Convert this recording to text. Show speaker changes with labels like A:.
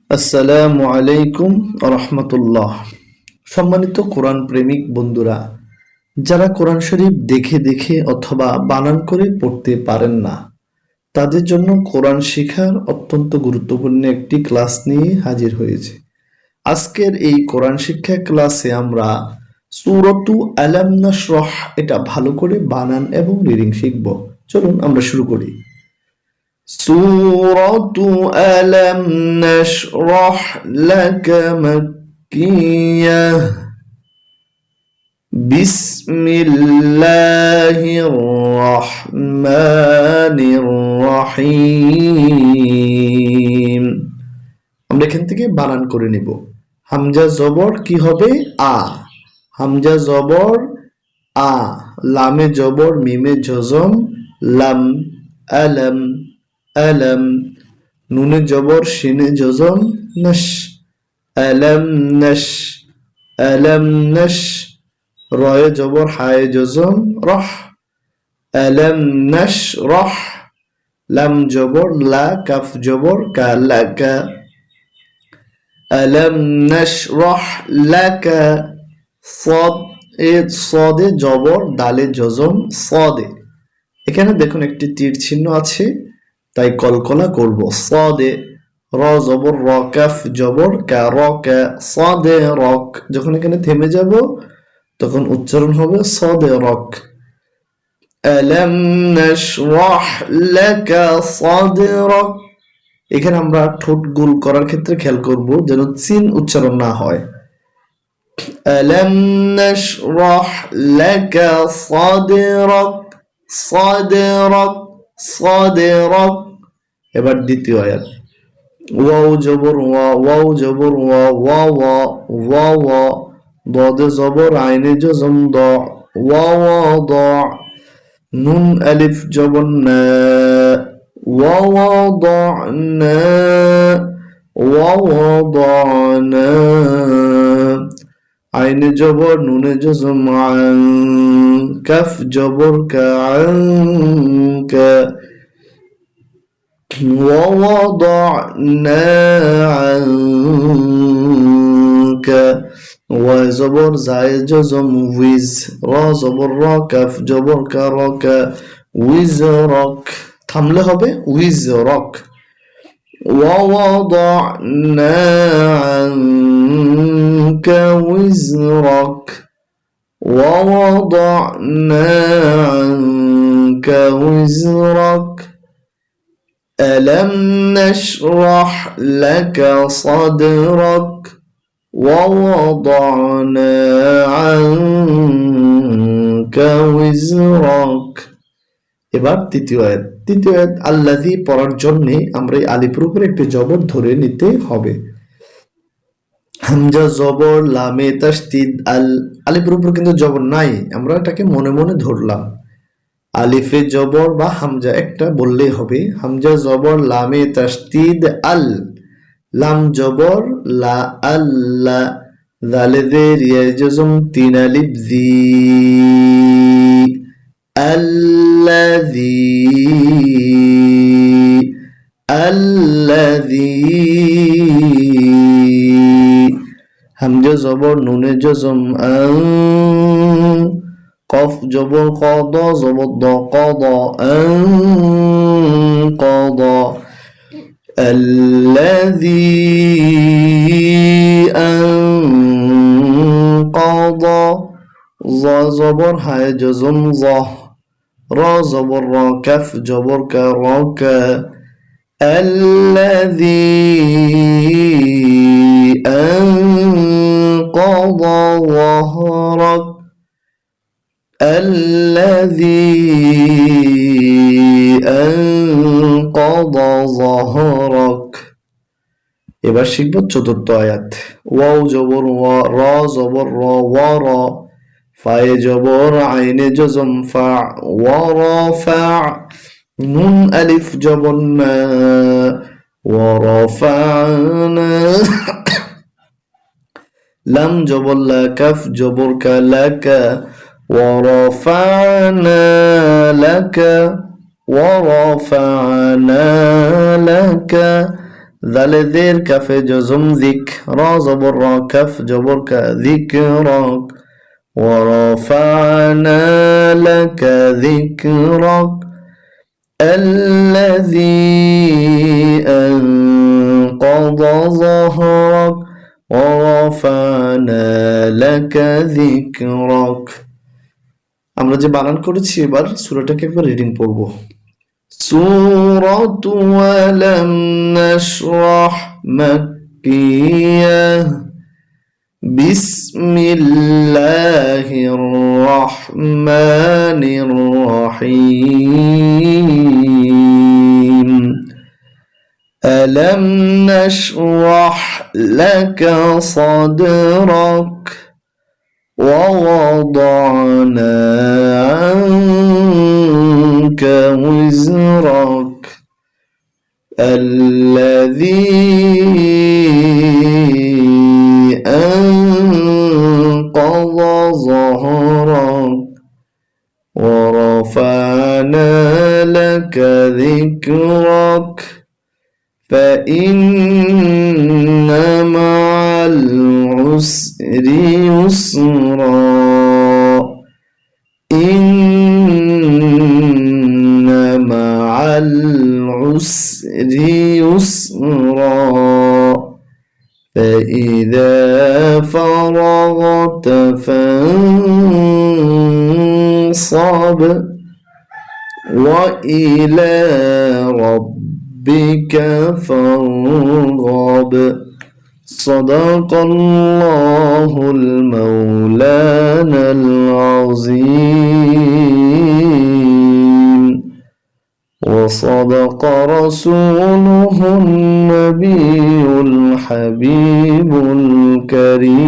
A: আসসালামু আলাইকুম রহমতুল্লাহ। সম্মানিত কোরআন প্রেমিক বন্ধুরা, যারা কোরআন শরীফ দেখে দেখে অথবা বানান করে পড়তে পারেন না, তাদের জন্য কোরআন শিখার অত্যন্ত গুরুত্বপূর্ণ একটি ক্লাস নিয়ে হাজির হয়েছে। আজকের এই কোরআন শিক্ষা ক্লাসে আমরা সূরাতু আলাম নাশরাহ এটা ভালো করে বানান এবং রিডিং শিখব। চলুন আমরা শুরু করি। সূরাতু আলাম নাশরাহ লাকা মাক্কিয়াহ। বিসমিল্লাহির রহমানির রহিম। আমরা এখান থেকে বানান করে নিব। হামজা জবর কি হবে? আ। হামজা জবর আ, লামে জবর মিমে জজম লাম, আলাম আলাম, নুনে জবর শিনে জজম নশ, আলাম নশ, আলাম নশ, রয়ে জবর হায়ে জজম রহ, আলাম নশ রহ, লাম জবর লা, কাফ জবর কা, লাকা, আলাম নশ রহ লাকা। সদ এ সদে জবর, দালে জজম সদে। এখানে দেখুন একটি তীর চিহ্ন আছে, তাই কলকলা করব। সদে র জবর র, কাফ জবর কা, রকা সদে রক। যখন এখানে থেমে যাব তখন উচ্চারণ হবে সদে রক। আলাম নাশরাহ লাকা সাদরাক। এখানে আমরা ঠোঁট গোল করার ক্ষেত্রে খেয়াল করব যেন চিন উচ্চারণ না হয়। আলাম নাশরাহ লাকা সাদরাক, সাদরাক সাদরাক। এবার দ্বিতীয় আয়াত। ওয়াও জবর ওয়া, ওয়াও জবর ওয়া, ওয়া ওয়া, ওয়া ওয়া, দদে জবর আইনে জজম দ, ওয়া ওয়া দ, নুন আলিফ জবর না, ওয়া ওয়া দ না, ওয়া ওয়া দ না, আইনে জবর নুনে জজম আন, কাফ জবর কা, আনকা, ووضعنا عنك। وزبر زاي جزم ويز، را زبر را، كف جبر كرك، وزرك থামলে হবে وزرك। ووضعنا عنك وزرك، ووضعنا عنك وزرك، ألم نشرح لك صدرك، ووضعنا عنك وزرك। এবার তৃতীয় আয়াত। তৃতীয় আয়াত আল্লাযী পড়ার জন্য আমরা এই আলিফের উপরে একটি জবর ধরে নিতে হবে। হামজা জবর লামে তাসদীদ আল, আলিফের উপর কিন্তু জবর নাই, আমরা এটাকে মনে মনে ধরলাম। আলিফে জবর বা হামজা একটা বললেই হবে। হামজা জবর লামে তাসদীদ আল, লাম জবর লা, আল্লা, দালে জের ইয়া জজম তিন আলিফ জি, আল্লাযী, আল্লাযী। হামজা জবর নুনে জজম আন, কফ জবর কদ জবর দ, কদ কদ, আল্লাযী আনকাদ। জ জবর হায় জজম জ, র জবর র, কাফ জবর কা, রক, আল্লাযী আনকাদ যহরক, الذي أنقض ظهرك। এবার শিখব চতুর্থ আয়াত। ওয়াও জবর ওয়া, রা জবর র, ওয়া রা, ফায়ে জবর আইনে জজম ফা, ওয়া রা ফা, নুন আলিফ জবর না, ওয়া রাফা'না, লাম জবর লা, কাফ জবর কা, লাকা, ورفعنا لك، ورفعنا لك দালে দের কাফে জজম দিক র জবর র কাফ জবর কা যিকরাক ورفعنا لك ذكرك الذي أنقض ظهرك ورفعنا لك ذكرك আমরা যে বানান করেছি এবার সূরাটাকে একবার রিডিং পড়ব সূরাতু আলাম নাশরাহ মাক্কিয়াহ বিসমিল্লাহির রহমানির রহিম ألم نشرح لك صدرك ووضعنا عنك وزرك الذي أنقض ظهرك ورفعنا لك ذكرك فإن مع العسر يسرا إن مع العسر يسرا فإذا فرغت فانصب وإلى ربك فارغب صدق الله المولانا العظيم وصدق رسوله النبي الحبيب الكريم